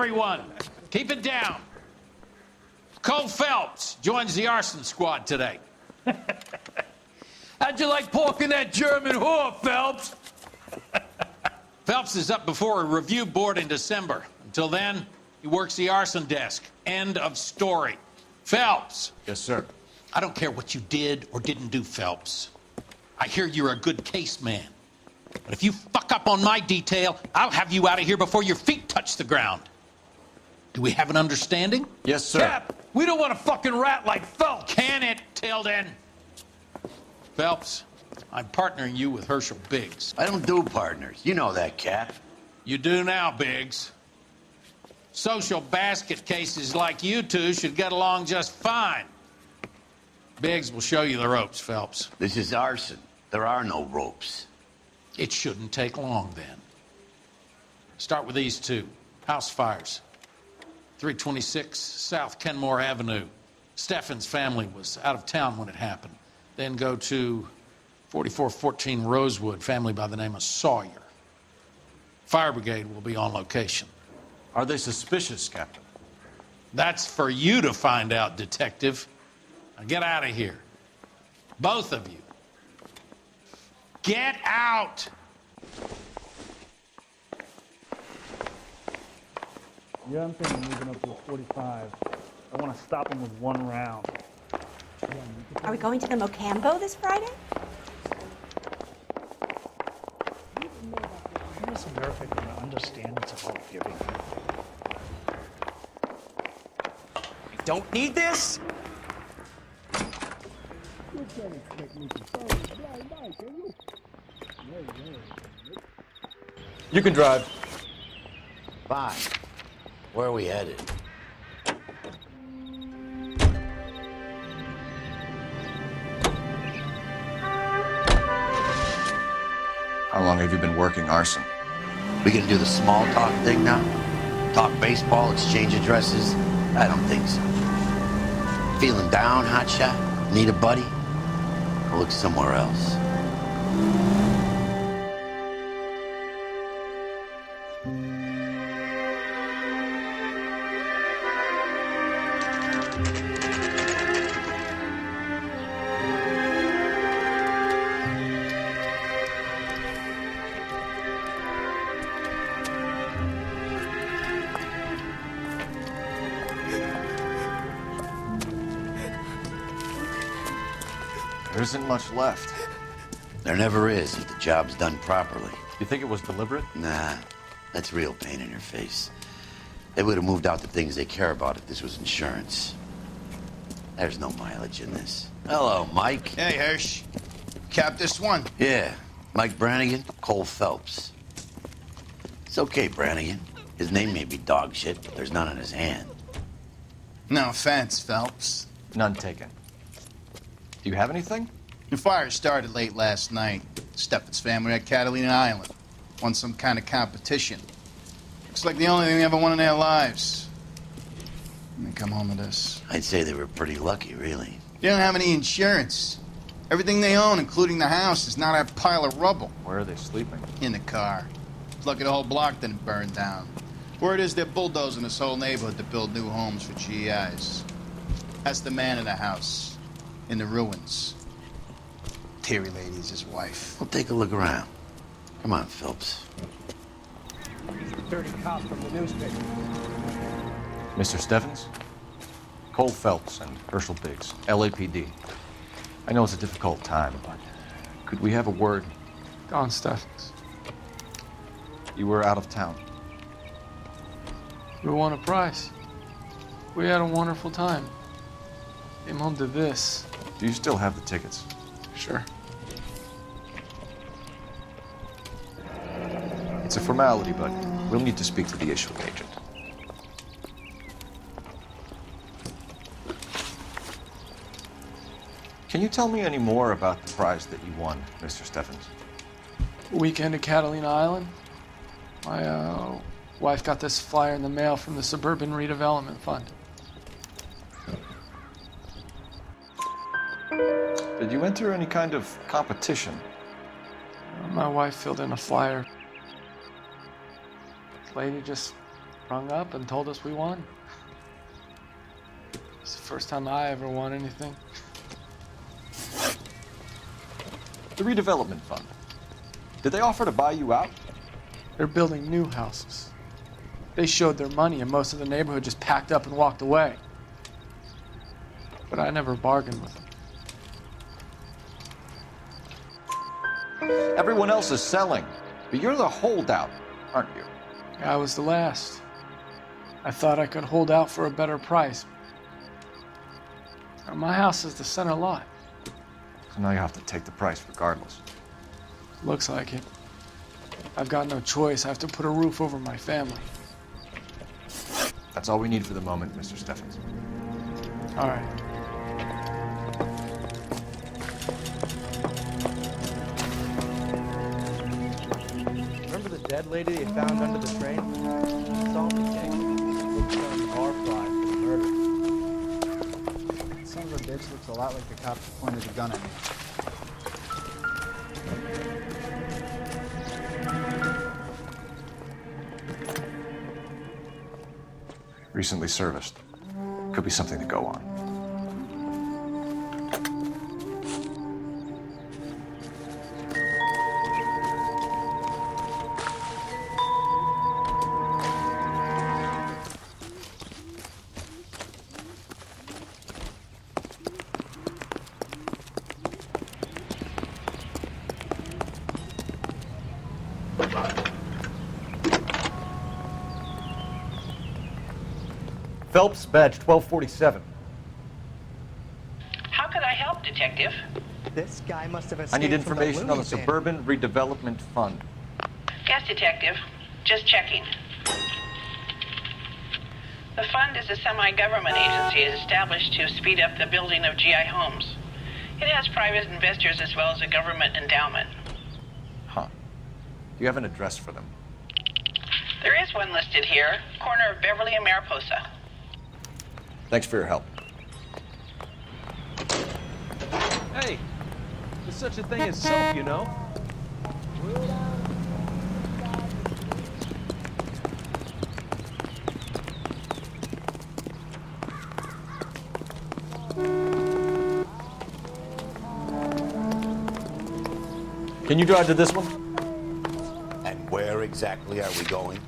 everyone. Keep it down. Cole Phelps joins the arson squad today. How'd you like porking that German whore, Phelps? Phelps is up before a review board in December. Until then, he works the arson desk. End of story. Phelps. Yes, sir. I don't care what you did or didn't do, Phelps. I hear you're a good case man. But if you fuck up on my detail, I'll have you out of here before your feet touch the ground. Do we have an understanding? Yes, sir. Cap, we don't want a fucking rat like Phelps. Can it, Tilden? Phelps, I'm partnering you with Herschel Biggs. I don't do partners. You know that, Cap. You do now, Biggs. Social basket cases like you two should get along just fine. Biggs will show you the ropes, Phelps. This is arson. There are no ropes. It shouldn't take long, then. Start with these two. House fires. 326 South Kenmore Avenue. Steffen's family was out of town when it happened. Then go to 4414 Rosewood, family by the name of Sawyer. Fire brigade will be on location. Are they suspicious, Captain? That's for you to find out, Detective. Now get out of here. Both of you. Get out! Yeah, I'm thinking moving up to a 45. I want to stop him with one round. Are we going to the Mocambo this Friday? How does America gonna understand it's about giving? You don't need this? You can drive. Fine. Where are we headed? How long have you been working arson? We gonna do the small talk thing now? Talk baseball, exchange addresses? I don't think so. Feeling down, hotshot? Need a buddy? Or look somewhere else? There isn't much left. There never is if the job's done properly. You think it was deliberate? Nah, that's real pain in your face. They would have moved out the things they care about if this was insurance. There's no mileage in this. Hello, Mike. Hey, Hirsch. Cap this one. Yeah, Mike Brannigan, Cole Phelps. It's okay, Brannigan. His name may be dog shit, but there's none in his hand. No offense, Phelps. None taken. Do you have anything? The fire started late last night. Steffen's family at Catalina Island. Won some kind of competition. Looks like the only thing they ever won in their lives. And they come home to this. I'd say they were pretty lucky, really. They don't have any insurance. Everything they own, including the house, is not a pile of rubble. Where are they sleeping? In the car. It's lucky the whole block didn't burn down. Word is they're bulldozing this whole neighborhood to build new homes for GIs. That's the man in the house. In the ruins. Terry lady's his wife. We'll take a look around. Come on, Phelps. Dirty cop from the newspaper. Mr. Steffens? Cole Phelps and Herschel Biggs, LAPD. I know it's a difficult time, but could we have a word? Don Steffens. You were out of town. We won a prize. We had a wonderful time. Came home to this. Do you still have the tickets? Sure. It's a formality, but we'll need to speak to the issuing agent. Can you tell me any more about the prize that you won, Mr. Steffens? Weekend at Catalina Island. My wife got this flyer in the mail from the Suburban Redevelopment Fund. Did you enter any kind of competition? My wife filled in a flyer. The lady just rung up and told us we won. It's the first time I ever won anything. The redevelopment fund. Did they offer to buy you out? They're building new houses. They showed their money and most of the neighborhood just packed up and walked away. But I never bargained with them. Everyone else is selling, but you're the holdout, aren't you? I was the last. I thought I could hold out for a better price. Now, my house is the center lot. So now you have to take the price regardless. Looks like it. I've got no choice. I have to put a roof over my family. That's all we need for the moment, Mr. Steffens. All right. Remember the dead lady they found under the train? Saw me take. Looks on bar fly for the murder. Son of a bitch looks a lot like the cop who pointed a gun at me. Recently serviced. Could be something to go on. Phelps, badge 1247. How could I help, Detective? This guy must have escaped I need from the information on the loony bin. Suburban Redevelopment Fund. Yes, Detective. Just checking. The fund is a semi-government agency established to speed up the building of GI homes. It has private investors as well as a government endowment. Huh. Do you have an address for them? There is one listed here, corner of Beverly and Mariposa. Thanks for your help. Hey, there's such a thing as soap, you know? Can you drive to this one? And where exactly are we going?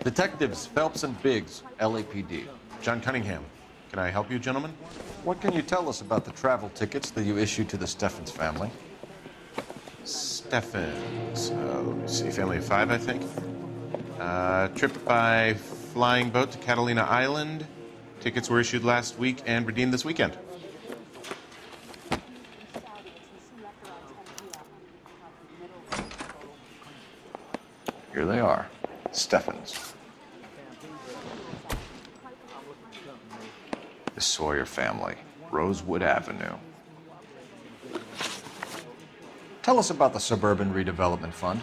Detectives Phelps and Biggs, LAPD. John Cunningham. Can I help you, gentlemen? What can you tell us about the travel tickets that you issued to the Steffens family? Steffens. Let me see. Family of 5, I think. Trip by flying boat to Catalina Island. Tickets were issued last week and redeemed this weekend. Here they are. Steffens. The Sawyer family, Rosewood Avenue. Tell us about the Suburban Redevelopment Fund.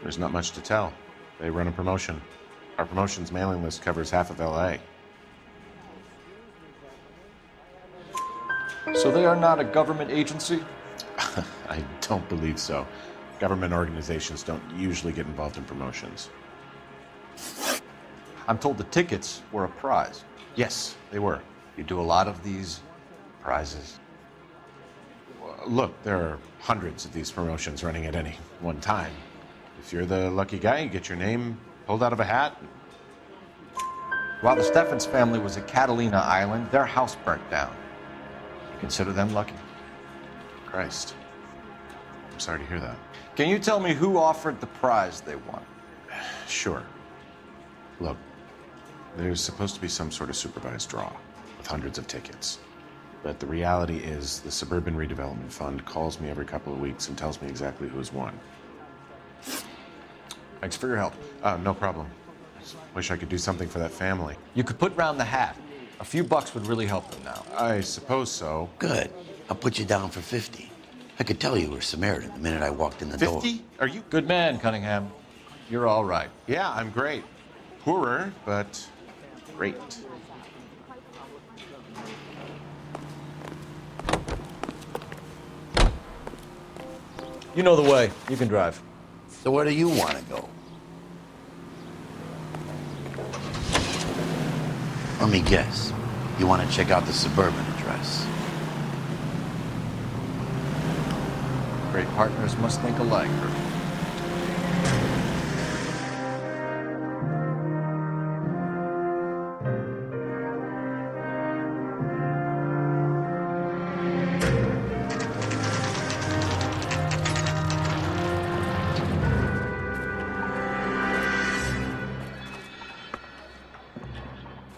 There's not much to tell. They run a promotion. Our promotions mailing list covers half of LA. So they are not a government agency? I don't believe so. Government organizations don't usually get involved in promotions. I'm told the tickets were a prize. Yes, they were. You do a lot of these prizes. Look, there are hundreds of these promotions running at any one time. If you're the lucky guy, you get your name pulled out of a hat. While the Steffens family was at Catalina Island, their house burnt down. You consider them lucky? Christ. I'm sorry to hear that. Can you tell me who offered the prize they won? Sure. Look, There's supposed to be some sort of supervised draw with hundreds of tickets. But the reality is the Suburban Redevelopment Fund calls me every couple of weeks and tells me exactly who's won. Thanks for your help. No problem. Just wish I could do something for that family. You could put round the hat. A few bucks would really help them now. I suppose so. Good. I'll put you down for 50. I could tell you were Samaritan the minute I walked in the door. 50? Are you? Good man, Cunningham. You're all right. Yeah, I'm great. Poorer, but great. You know the way. You can drive. So where do you want to go? Let me guess. You want to check out the Suburban address. Great partners must think alike.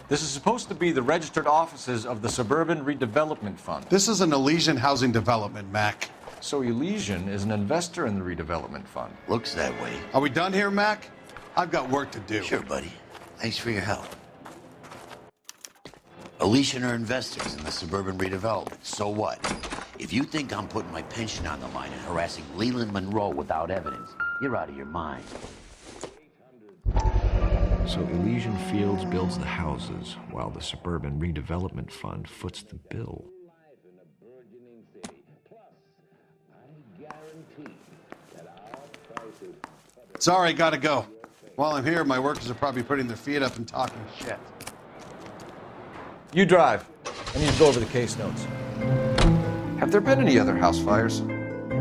This is supposed to be the registered offices of the Suburban Redevelopment Fund. This is an Elysian housing development, Mac. So Elysian is an investor in the redevelopment fund. Looks that way. Are we done here, Mac? I've got work to do. Sure, buddy. Thanks for your help. Elysian are investors in the Suburban Redevelopment. So what? If you think I'm putting my pension on the line and harassing Leland Monroe without evidence, you're out of your mind. So Elysian Fields builds the houses, while the Suburban Redevelopment Fund foots the bill. Sorry, gotta go. While I'm here, my workers are probably putting their feet up and talking shit. You drive. I need to go over the case notes. Have there been any other house fires?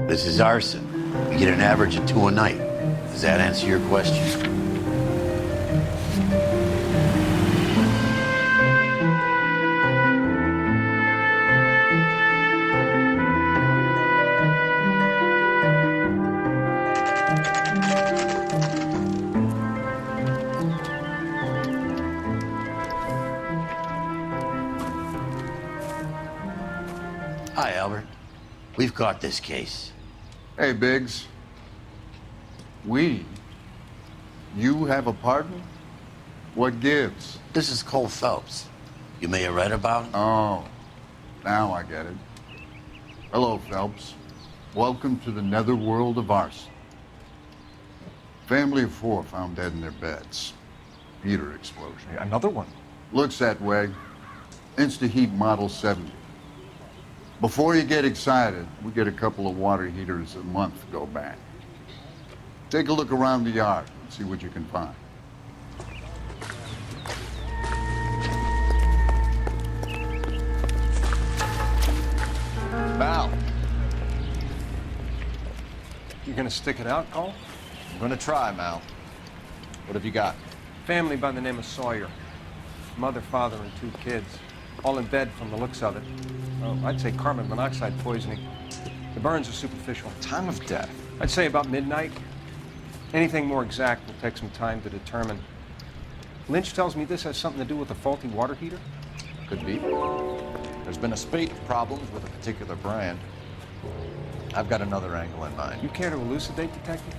This is arson. We get an average of 2 a night. Does that answer your question? Hi, Albert. We've caught this case. Hey, Biggs. We? You have a partner? What gives? This is Cole Phelps. You may have read about him. Oh, now I get it. Hello, Phelps. Welcome to the netherworld of arson. Family of 4 found dead in their beds. Heater explosion. Another one? Looks that way. Insta-heat Model 70. Before you get excited, we get a couple of water heaters a month to go back. Take a look around the yard and see what you can find. Mal. You gonna stick it out, Cole? I'm gonna try, Mal. What have you got? Family by the name of Sawyer. Mother, father, and 2 kids. All in bed from the looks of it. Well, I'd say carbon monoxide poisoning. The burns are superficial. Time of death? I'd say about midnight. Anything more exact will take some time to determine. Lynch tells me this has something to do with a faulty water heater. Could be. There's been a spate of problems with a particular brand. I've got another angle in mind. You care to elucidate, Detective?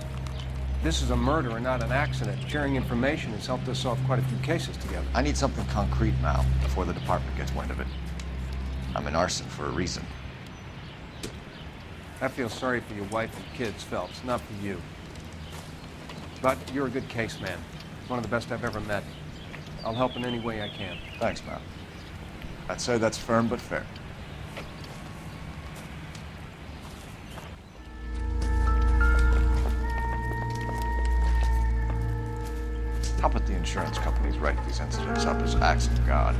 This is a murder and not an accident. Sharing information has helped us solve quite a few cases together. I need something concrete, Mal, before the department gets wind of it. I'm in arson for a reason. I feel sorry for your wife and kids, Phelps, not for you. But you're a good case man. One of the best I've ever met. I'll help in any way I can. Thanks, Mal. I'd say that's firm but fair. How about the insurance companies write these incidents up as acts of God?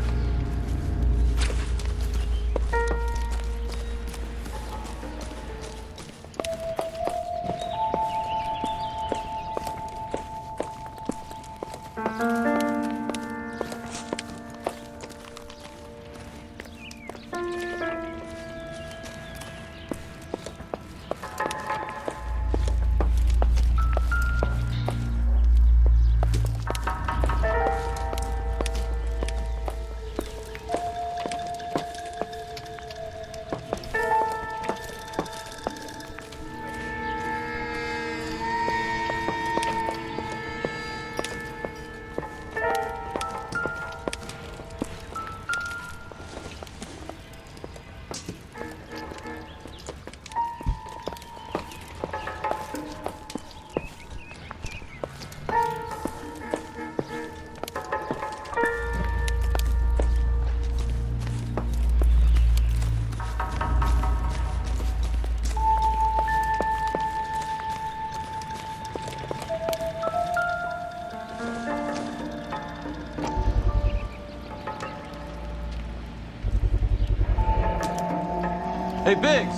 Hey, Biggs.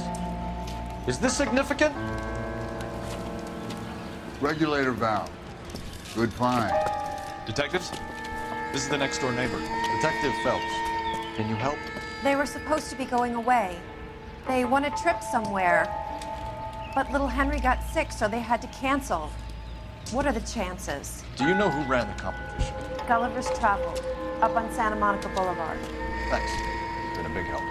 Is this significant? Regulator valve. Good find. Detectives? This is the next door neighbor. Detective Phelps. Can you help? They were supposed to be going away. They won a trip somewhere. But little Henry got sick, so they had to cancel. What are the chances? Do you know who ran the competition? Gulliver's Travel, up on Santa Monica Boulevard. Thanks. You've been a big help.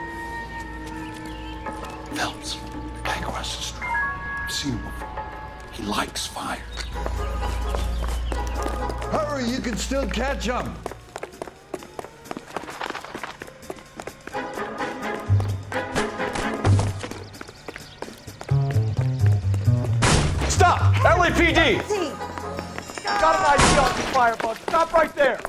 Phelps, the guy across the street. I've seen him before. He likes fire. Hurry, you can still catch him. Stop! LAPD! Got an ID on the firebug. Stop right there.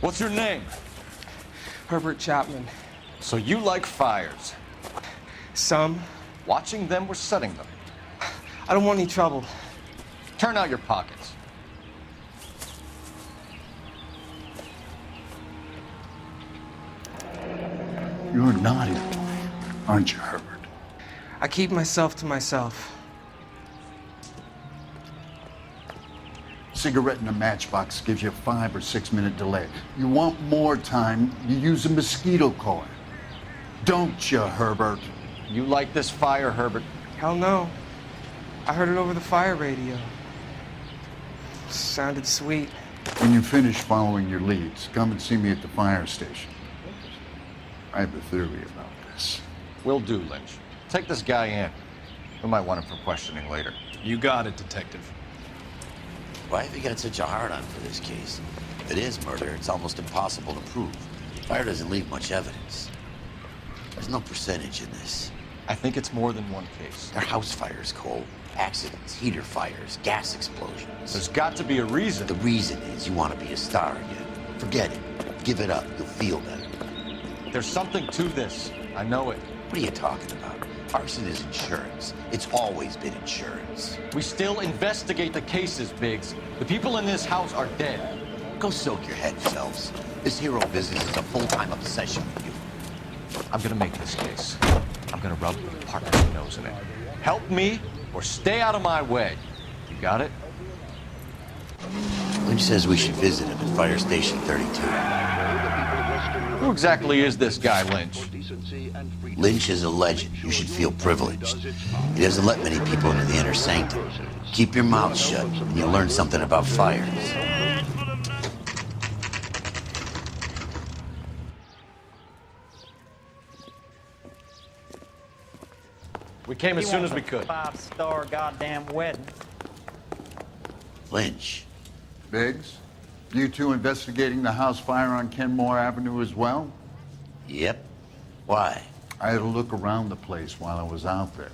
What's your name? Herbert Chapman. So you like fires? Some. Watching them or setting them? I don't want any trouble. Turn out your pockets. You're a naughty boy, aren't you, Herbert? I keep myself to myself. Cigarette in a matchbox gives you a 5 or 6 minute delay. You want more time, you use a mosquito coil. Don't you, Herbert? You like this fire, Herbert? Hell no. I heard it over the fire radio. Sounded sweet. When you finish following your leads, come and see me at the fire station. I have a theory about this. Will do, Lynch. Take this guy in. We might want him for questioning later. You got it, Detective. Why have you got such a hard-on for this case? If it is murder, it's almost impossible to prove. Fire doesn't leave much evidence. There's no percentage in this. I think it's more than one case. They're house fires, Cole. Accidents, heater fires, gas explosions. There's got to be a reason. The reason is you want to be a star again. Forget it. Give it up. You'll feel better. There's something to this. I know it. What are you talking about? Arson is insurance. It's always been insurance. We still investigate the cases, Biggs. The people in this house are dead. Go soak your head, Phelps. This hero business is a full-time obsession with you. I'm gonna make this case. I'm gonna rub the partner's nose in it. Help me or stay out of my way. You got it? Lynch says we should visit him at Fire Station 32. Who exactly is this guy, Lynch? Lynch is a legend. You should feel privileged. He doesn't let many people into the inner sanctum. Keep your mouth shut, and you'll learn something about fires. We came as soon as we could. 5-star goddamn wedding. Lynch. Biggs, you two investigating the house fire on Kenmore Avenue as well? Yep. Why? I had a look around the place while I was out there.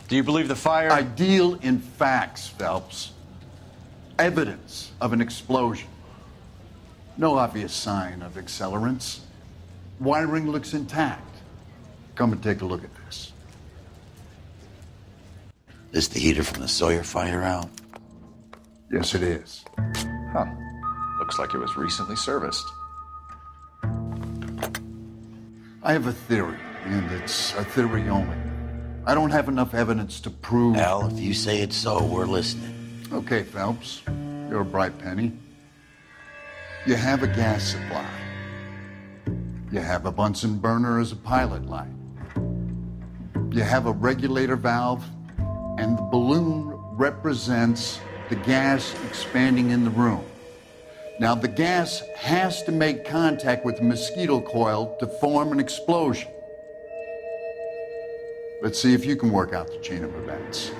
Do you believe the fire? I deal in facts, Phelps. Evidence of an explosion. No obvious sign of accelerants. Wiring looks intact. Come and take a look at this. This the heater from the Sawyer fire, Al? Yes, it is. Huh. Looks like it was recently serviced. I have a theory, and it's a theory only. I don't have enough evidence to prove... Al, if you say it's so, we're listening. Okay, Phelps. You're a bright penny. You have a gas supply. You have a Bunsen burner as a pilot light. You have a regulator valve, and the balloon represents the gas expanding in the room. Now, the gas has to make contact with the mosquito coil to form an explosion. Let's see if you can work out the chain of events.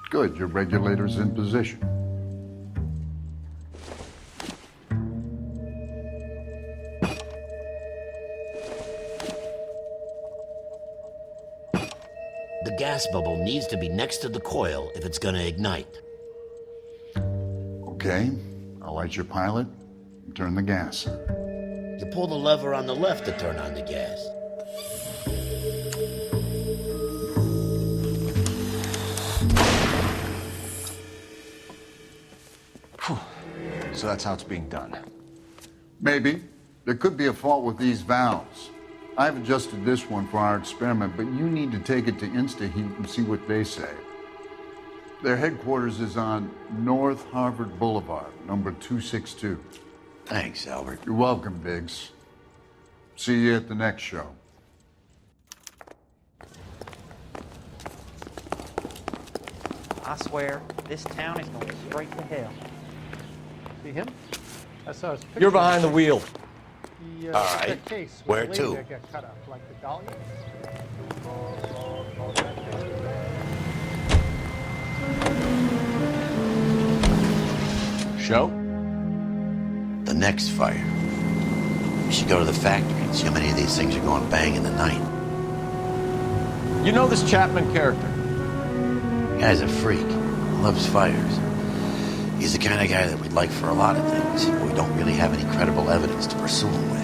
Good, your regulator's in position. The gas bubble needs to be next to the coil if it's gonna ignite. Okay, I'll light your pilot and turn the gas. You pull the lever on the left to turn on the gas. So that's how it's being done. Maybe. There could be a fault with these valves. I've adjusted this one for our experiment, but you need to take it to InstaHeat and see what they say. Their headquarters is on North Harvard Boulevard, number 262. Thanks, Albert. You're welcome, Biggs. See you at the next show. I swear, this town is going straight to hell. See him? I saw his picture. You're behind the wheel. The, All right. that case with Where the lady to? that got cut up, like the dahlia. Show? The next fire. We should go to the factory and see how many of these things are going bang in the night. You know this Chapman character? The guy's a freak. Loves fires. He's the kind of guy that we'd like for a lot of things, but we don't really have any credible evidence to pursue him with.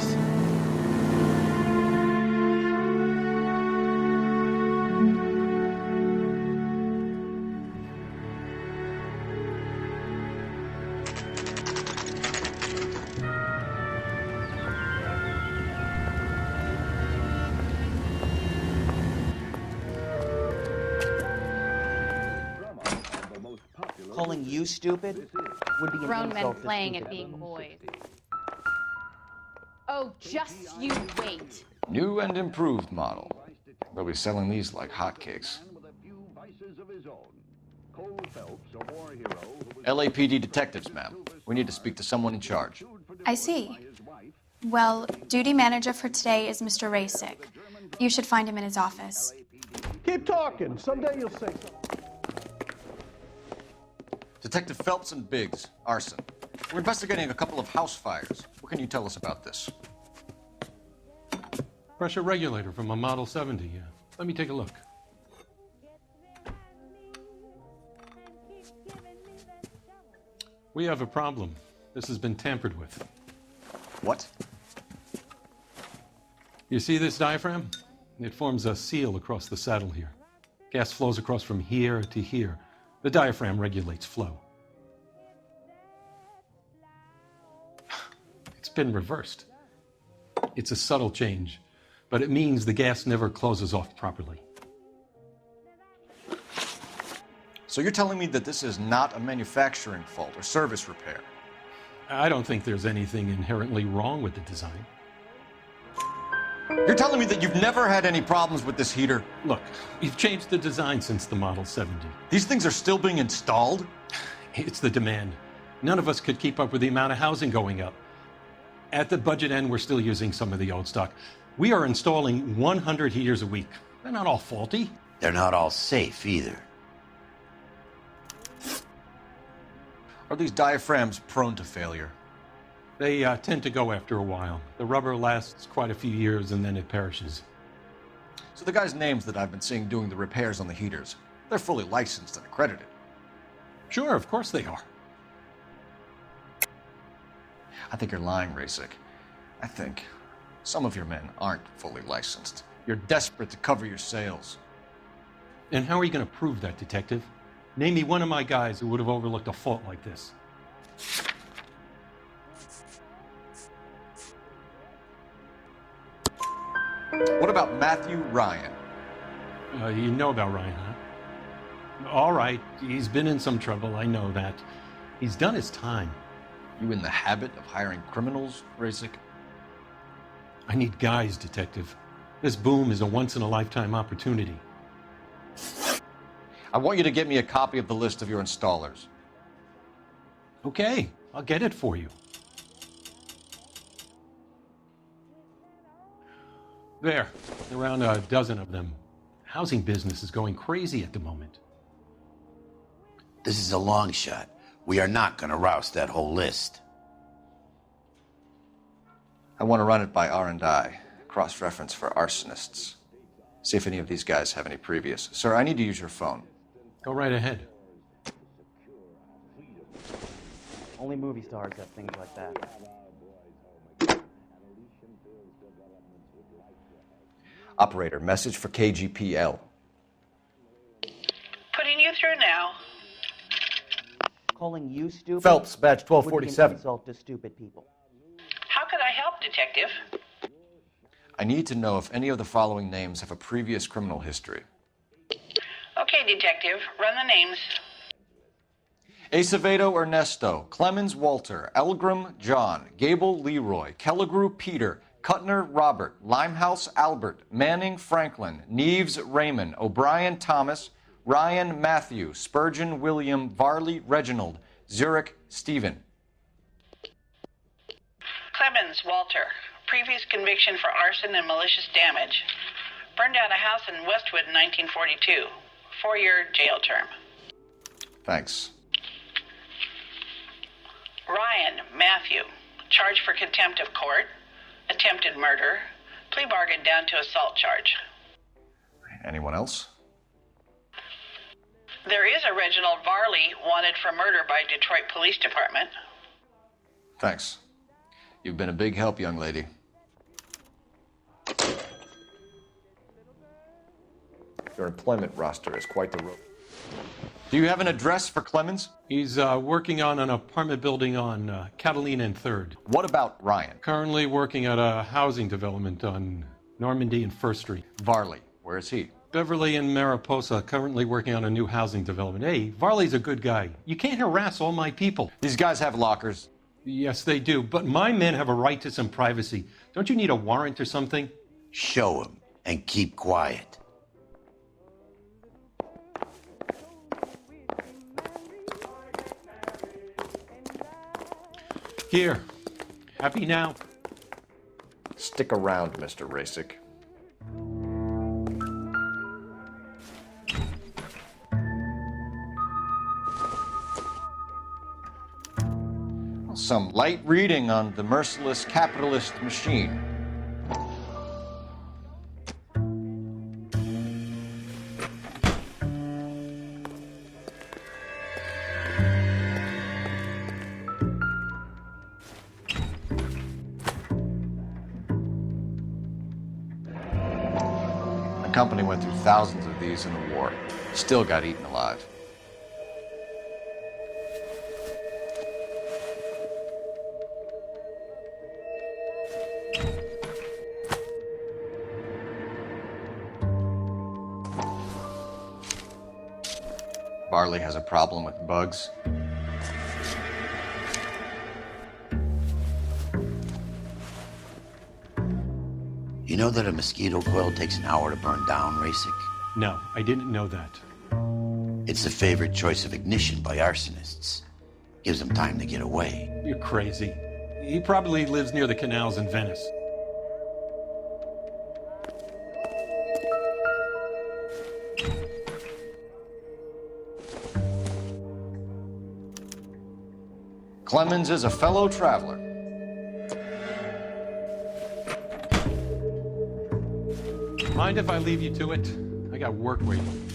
Calling you stupid would be an Grown men insult to playing stupid at being people. boys. Oh, just you wait. New and improved model. They'll be selling these like hotcakes. LAPD detectives, ma'am. We need to speak to someone in charge. I see. Well, duty manager for today is Mr. Rasick. You should find him in his office. Keep talking. Someday you'll say something. Detective Phelps and Biggs, arson. We're investigating a couple of house fires. What can you tell us about this? Pressure regulator from a Model 70. Let me take a look. We have a problem. This has been tampered with. What? You see this diaphragm? It forms a seal across the saddle here. Gas flows across from here to here. The diaphragm regulates flow. It's been reversed. It's a subtle change, but it means the gas never closes off properly. So you're telling me that this is not a manufacturing fault or service repair? I don't think there's anything inherently wrong with the design. You're telling me that you've never had any problems with this heater? Look, we've changed the design since the Model 70. These things are still being installed? It's the demand. None of us could keep up with the amount of housing going up. At the budget end, we're still using some of the old stock. We are installing 100 heaters a week. They're not all faulty. They're not all safe either. Are these diaphragms prone to failure? They tend to go after a while. The rubber lasts quite a few years and then it perishes. So the guys' names that I've been seeing doing the repairs on the heaters, they're fully licensed and accredited. Sure, of course they are. I think you're lying, Rasick. I think some of your men aren't fully licensed. You're desperate to cover your sales. And how are you going to prove that, Detective? Name me one of my guys who would have overlooked a fault like this. What about Matthew Ryan? You know about Ryan, huh? All right, he's been in some trouble, I know that. He's done his time. You in the habit of hiring criminals, Rasick? I need guys, Detective. This boom is a once-in-a-lifetime opportunity. I want you to get me a copy of the list of your installers. Okay, I'll get it for you. There, around a dozen of them. Housing business is going crazy at the moment. This is a long shot. We are not going to roust that whole list. I want to run it by R&I, cross-reference for arsonists. See if any of these guys have any previous. Sir, I need to use your phone. Go right ahead. Only movie stars have things like that. Operator, message for KGPL. Putting you through now. Calling you stupid? Phelps, badge would be an 1247. insult to stupid people. How could I help, Detective? I need to know if any of the following names have a previous criminal history. Okay, Detective, run the names. Acevedo Ernesto, Clemens Walter, Elgram John, Gable Leroy, Kelligrew Peter, Cutner Robert, Limehouse Albert, Manning Franklin, Neves Raymond, O'Brien Thomas, Ryan Matthew, Spurgeon William, Varley Reginald, Zurich Stephen. Clemens Walter. Previous conviction for arson and malicious damage. Burned down a house in Westwood in 1942. 4-year jail term. Thanks. Ryan Matthew. Charged for contempt of court. Attempted murder. Plea bargain down to assault charge. Anyone else? There is a Reginald Varley wanted for murder by Detroit Police Department. Thanks. You've been a big help, young lady. Your employment roster is quite the rope. Do you have an address for Clemens? He's working on an apartment building on Catalina and 3rd. What about Ryan? Currently working at a housing development on Normandy and 1st Street. Varley, where is he? Beverly and Mariposa, currently working on a new housing development. Hey, Varley's a good guy. You can't harass all my people. These guys have lockers. Yes, they do, but my men have a right to some privacy. Don't you need a warrant or something? Show him and keep quiet. Here. Happy now? Stick around, Mr. Rasick. Some light reading on the merciless capitalist machine. The company went through thousands of these in the war. Still got eaten alive. Varley has a problem with bugs. You know that a mosquito coil takes an hour to burn down, Rasick? No, I didn't know that. It's the favorite choice of ignition by arsonists. Gives them time to get away. You're crazy. He probably lives near the canals in Venice. Clemens is a fellow traveler. Mind if I leave you to it? I got work waiting.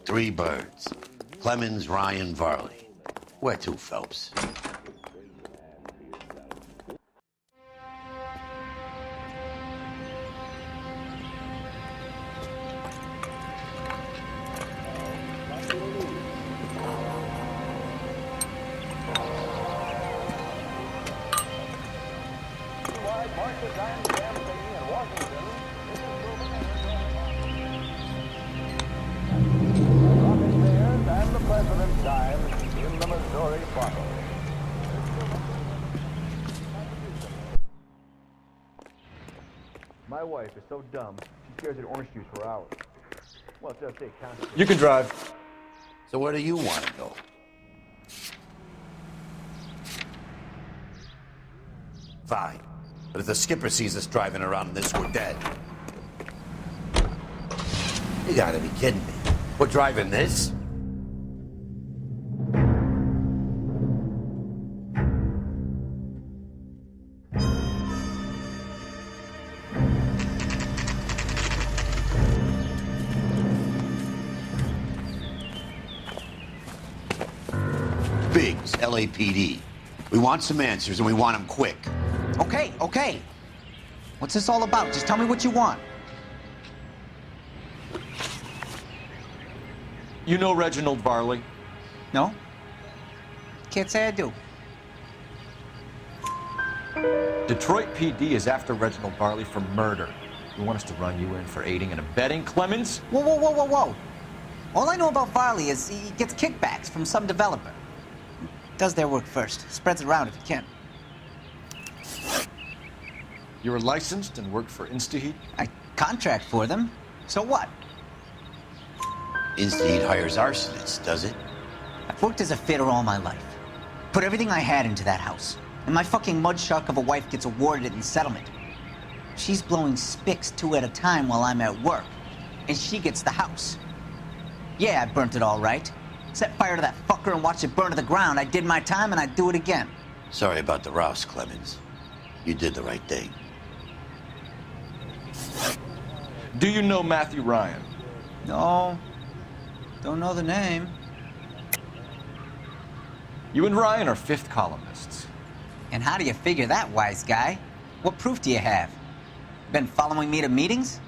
Three birds. Clemens, Ryan, Varley. Where to, Phelps? My wife is so dumb, she stares at orange juice for hours. Well, it does say count. You can drive. So where do you want to go? Fine. But if the skipper sees us driving around in this, we're dead. You gotta be kidding me. We're driving this? Biggs, LAPD. We want some answers and we want them quick. Okay, okay. What's this all about? Just tell me what you want. You know Reginald Varley? No? Can't say I do. Detroit PD is after Reginald Varley for murder. You want us to run you in for aiding and abetting Clemens? Whoa, whoa, whoa, whoa, whoa. All I know about Varley is he gets kickbacks from some developer. Does their work first. Spreads it around if he can. You were licensed and worked for InstaHeat? I contract for them. So what? InstaHeat hires arsonists, does it? I've worked as a fitter all my life. Put everything I had into that house. And my fucking mud shark of a wife gets awarded it in settlement. She's blowing spics 2 at a time while I'm at work. And she gets the house. Yeah, I burnt it all right. Set fire to that fucker and watched it burn to the ground. I did my time and I'd do it again. Sorry about the rouse, Clemens. You did the right thing. Do you know Matthew Ryan? No. Don't know the name. You and Ryan are fifth columnists. And how do you figure that, wise guy? What proof do you have? Been following me to meetings?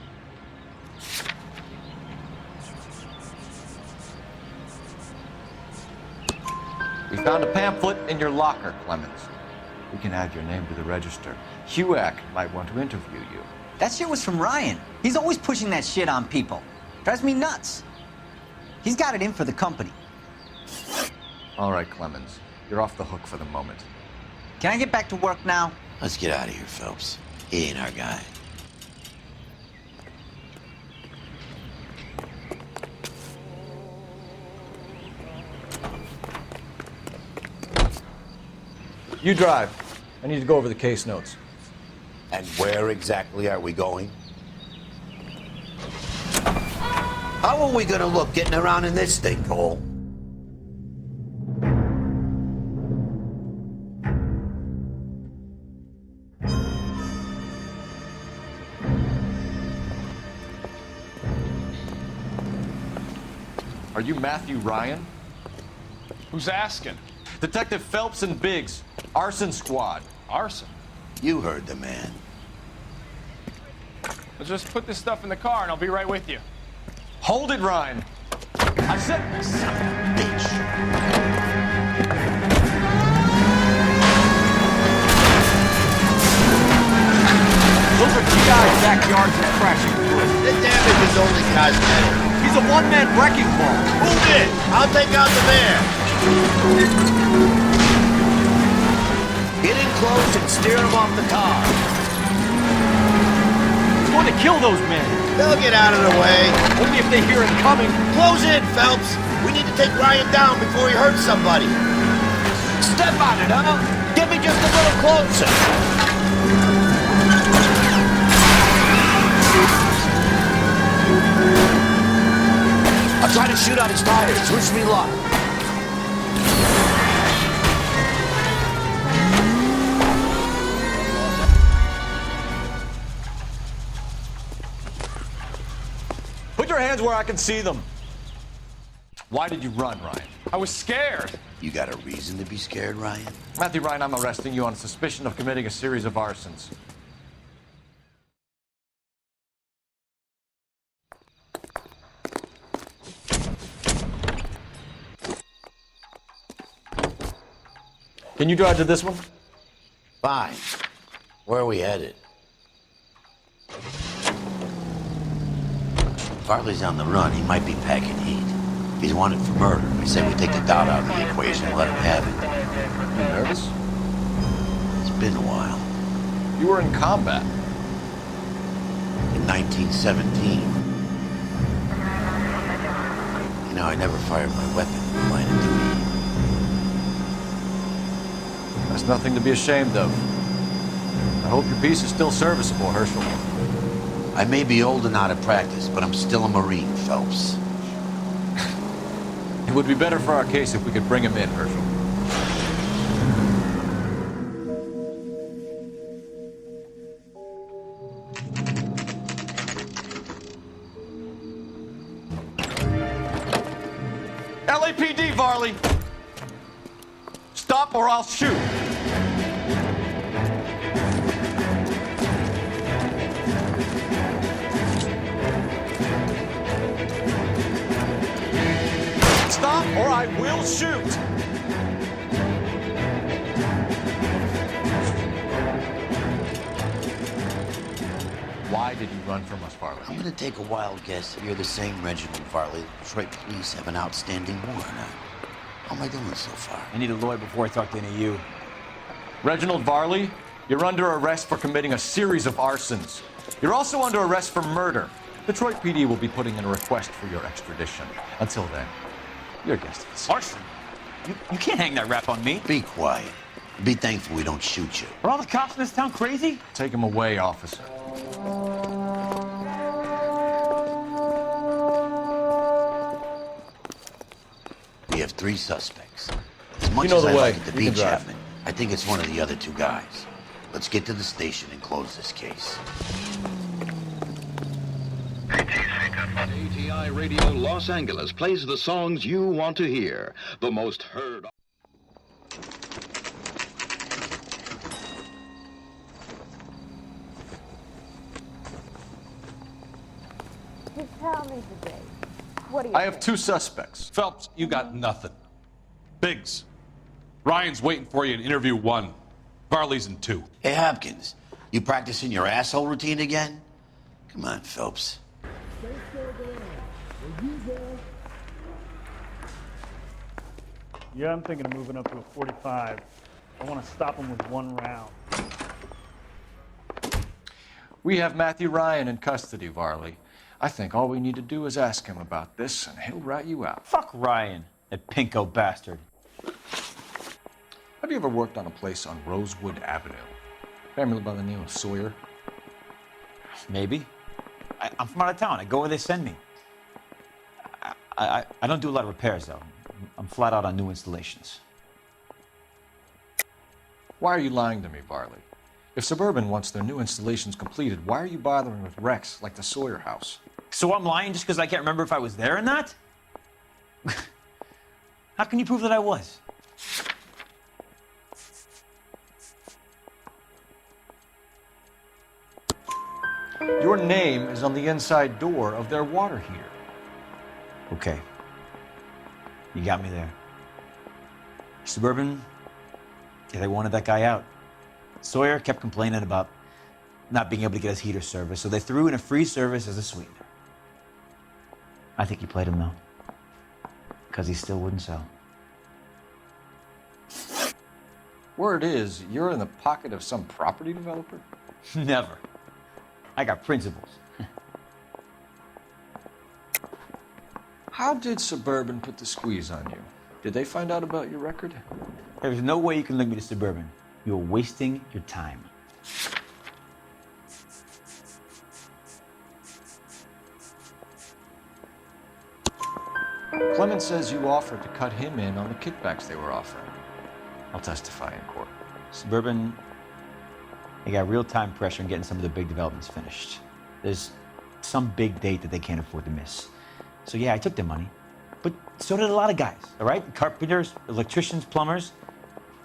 We found a pamphlet in your locker, Clemens. We can add your name to the register. HUAC might want to interview you. That shit was from Ryan. He's always pushing that shit on people. Drives me nuts. He's got it in for the company. All right, Clemens. You're off the hook for the moment. Can I get back to work now? Let's get out of here, Phelps. He ain't our guy. You drive. I need to go over the case notes. And where exactly are we going? How are we gonna look getting around in this thing, Cole? Are you Matthew Ryan? Who's asking? Detective Phelps and Biggs, arson squad. Arson? You heard the man. Let's just put this stuff in the car and I'll be right with you. Hold it, Ryan. I said, son of a bitch. Those are GI's backyards and crashing through it. The damage is only cosmetic. He's a one-man wrecking ball. Move in. I'll take out the van. Get in close and steer them off the car. He's going to kill those men. They'll get out of the way. Only if they hear him coming. Close in, Phelps. We need to take Ryan down before he hurts somebody. Step on it, huh? Get me just a little closer. I'll try to shoot out his tires. Wish me luck. Put your hands where I can see them. Why did you run, Ryan? I was scared. You got a reason to be scared, Ryan? Matthew Ryan, I'm arresting you on suspicion of committing a series of arsons. Can you drive to this one? Fine. Where are we headed? Farley's on the run. He might be packing heat. If he's wanted for murder, I say we take the doubt out of the equation and let him have it. You nervous? It's been a while. You were in combat. In 1917. You know, I never fired my weapon in the line of duty. That's nothing to be ashamed of. I hope your piece is still serviceable, Herschel. I may be old and out of practice, but I'm still a Marine, Phelps. It would be better for our case if we could bring him in, Herschel. LAPD, Varley! Stop or I'll shoot! Stop or I will shoot! Why did you run from us, Varley? I'm gonna take a wild guess that you're the same Reginald Varley the Detroit police have an outstanding warrant on. How am I doing so far? I need a lawyer before I talk to any of you. Reginald Varley, you're under arrest for committing a series of arsons. You're also under arrest for murder. Detroit PD will be putting in a request for your extradition. Until then, you're guest of the Arson? You can't hang that rap on me. Be quiet. Be thankful we don't shoot you. Are all the cops in this town crazy? Take him away, officer. We have 3 suspects. As much You know as the I way. like it to You be can drive. Chapman, I think it's one of the other 2 guys. Let's get to the station and close this case. ATI Radio Los Angeles plays the songs you want to hear. The most heard. Just tell me today. What do you I have 2 suspects. Phelps, you got nothing. Biggs, Ryan's waiting for you in interview 1. Varley's in 2. Hey, Hopkins, you practicing your asshole routine again? Come on, Phelps. Yeah, I'm thinking of moving up to a 45. I want to stop him with 1 round. We have Matthew Ryan in custody, Varley. I think all we need to do is ask him about this, and he'll rat you out. Fuck Ryan, that pinko bastard. Have you ever worked on a place on Rosewood Avenue? Family by the name of Sawyer? Maybe. I'm from out of town. I go where they send me. I don't do a lot of repairs, though. I'm flat out on new installations. Why are you lying to me, Varley? If Suburban wants their new installations completed, why are you bothering with wrecks like the Sawyer house? So I'm lying just because I can't remember if I was there or not? How can you prove that I was? Your name is on the inside door of their water heater. Okay. You got me there. Suburban, yeah, they wanted that guy out. Sawyer kept complaining about not being able to get his heater service, so they threw in a free service as a sweetener. I think he played him, though, because he still wouldn't sell. Word is, you're in the pocket of some property developer? Never. I got principles. How did Suburban put the squeeze on you? Did they find out about your record? There's no way you can link me to Suburban. You're wasting your time. Clement says you offered to cut him in on the kickbacks they were offering. I'll testify in court. Suburban, they got real-time pressure on getting some of the big developments finished. There's some big date that they can't afford to miss. So yeah, I took their money. But so did a lot of guys, all right? Carpenters, electricians, plumbers.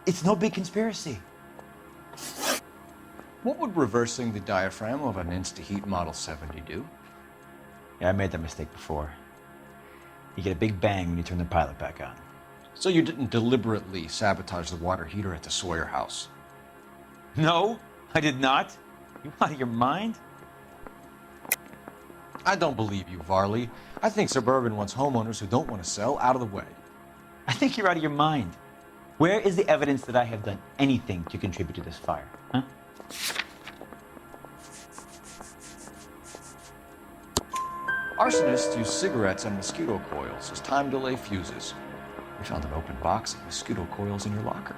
It's no big conspiracy. What would reversing the diaphragm of an Insta-Heat Model 70 do? Yeah, I made that mistake before. You get a big bang when you turn the pilot back on. So you didn't deliberately sabotage the water heater at the Sawyer house? No, I did not. You out of your mind? I don't believe you, Varley. I think Suburban wants homeowners who don't want to sell out of the way. I think you're out of your mind. Where is the evidence that I have done anything to contribute to this fire, huh? Arsonists use cigarettes and mosquito coils as time delay fuses. We found an open box of mosquito coils in your locker.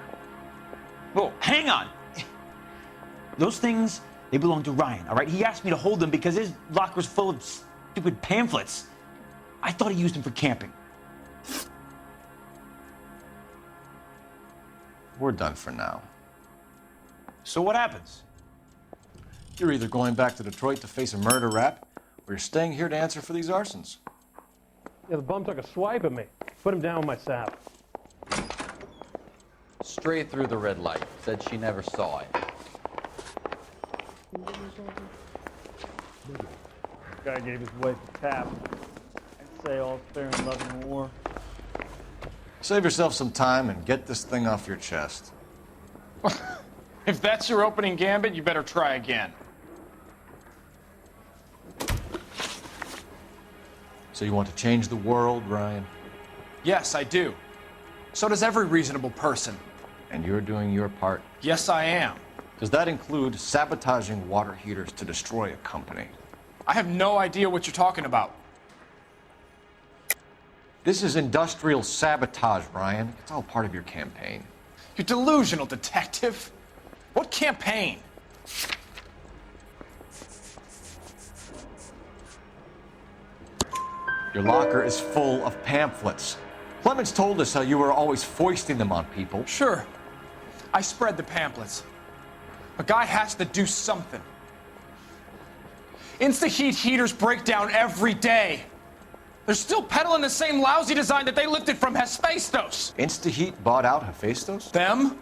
Whoa, hang on! Those things They belong to Ryan, all right? He asked me to hold them because his locker's full of stupid pamphlets. I thought he used them for camping. We're done for now. So what happens? You're either going back to Detroit to face a murder rap, or you're staying here to answer for these arsons. Yeah, the bum took a swipe at me. Put him down with my saddle. Straight through the red light. Said she never saw it. Guy gave his wife a tap. I'd say all's fair in love and war. Save yourself some time and get this thing off your chest. If that's your opening gambit, you better try again. So you want to change the world, Ryan? Yes, I do. So does every reasonable person. And you're doing your part? Yes, I am. Does that include sabotaging water heaters to destroy a company? I have no idea what you're talking about. This is industrial sabotage, Ryan. It's all part of your campaign. You're delusional, detective. What campaign? Your locker is full of pamphlets. Clemens told us how you were always foisting them on people. Sure. I spread the pamphlets. A guy has to do something. Insta-heat heaters break down every day. They're still peddling the same lousy design that they lifted from Hephaestus. Insta-heat bought out Hephaestus? Them,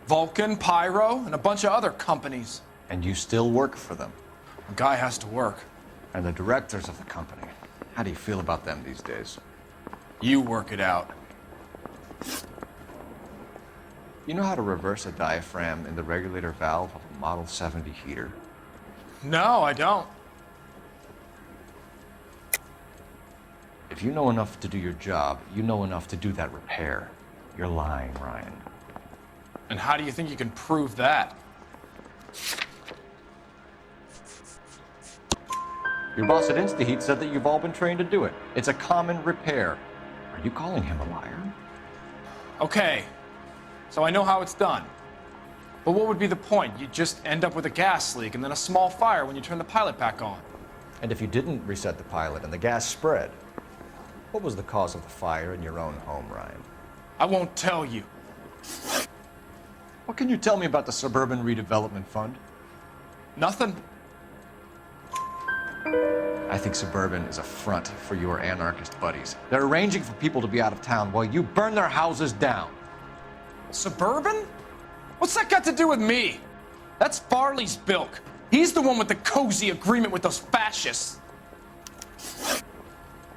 Vulcan, Pyro, and a bunch of other companies. And you still work for them? A guy has to work. And the directors of the company. How do you feel about them these days? You work it out. You know how to reverse a diaphragm in the regulator valve of a Model 70 heater? No, I don't. If you know enough to do your job, you know enough to do that repair. You're lying, Ryan. And how do you think you can prove that? Your boss at InstaHeat said that you've all been trained to do it. It's a common repair. Are you calling him a liar? Okay, so I know how it's done. But what would be the point? You just end up with a gas leak and then a small fire when you turn the pilot back on. And if you didn't reset the pilot and the gas spread, what was the cause of the fire in your own home, Ryan? I won't tell you. What can you tell me about the Suburban Redevelopment Fund? Nothing. I think Suburban is a front for your anarchist buddies. They're arranging for people to be out of town while you burn their houses down. Suburban? What's that got to do with me? That's Farley's bilk. He's the one with the cozy agreement with those fascists.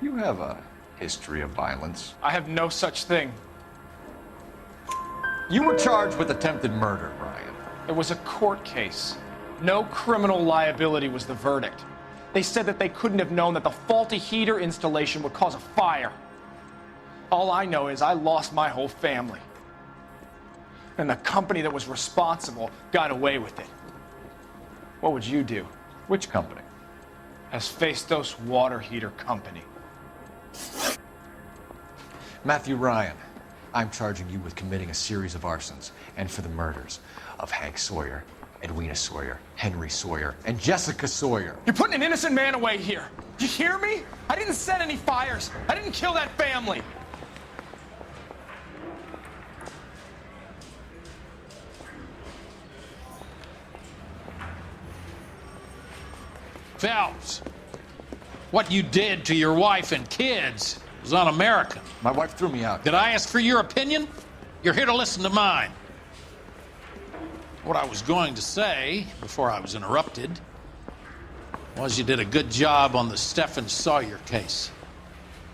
You have a history of violence. I have no such thing. You were charged with attempted murder, Ryan. It was a court case. No criminal liability was the verdict. They said that they couldn't have known that the faulty heater installation would cause a fire. All I know is I lost my whole family. And the company that was responsible got away with it. What would you do? Which company? Hephaestus Water Heater Company. Matthew Ryan, I'm charging you with committing a series of arsons and for the murders of Hank Sawyer, Edwina Sawyer, Henry Sawyer, and Jessica Sawyer. You're putting an innocent man away here. Do you hear me? I didn't set any fires. I didn't kill that family. Phelps, what you did to your wife and kids was un-American. My wife threw me out. Did I ask for your opinion? You're here to listen to mine. What I was going to say, before I was interrupted, was you did a good job on the Stephen Sawyer case.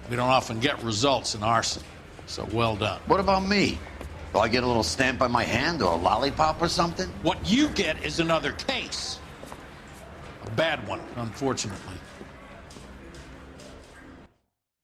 We don't often get results in arson, so well done. What about me? Do I get a little stamp on my hand or a lollipop or something? What you get is another case. A bad one, unfortunately.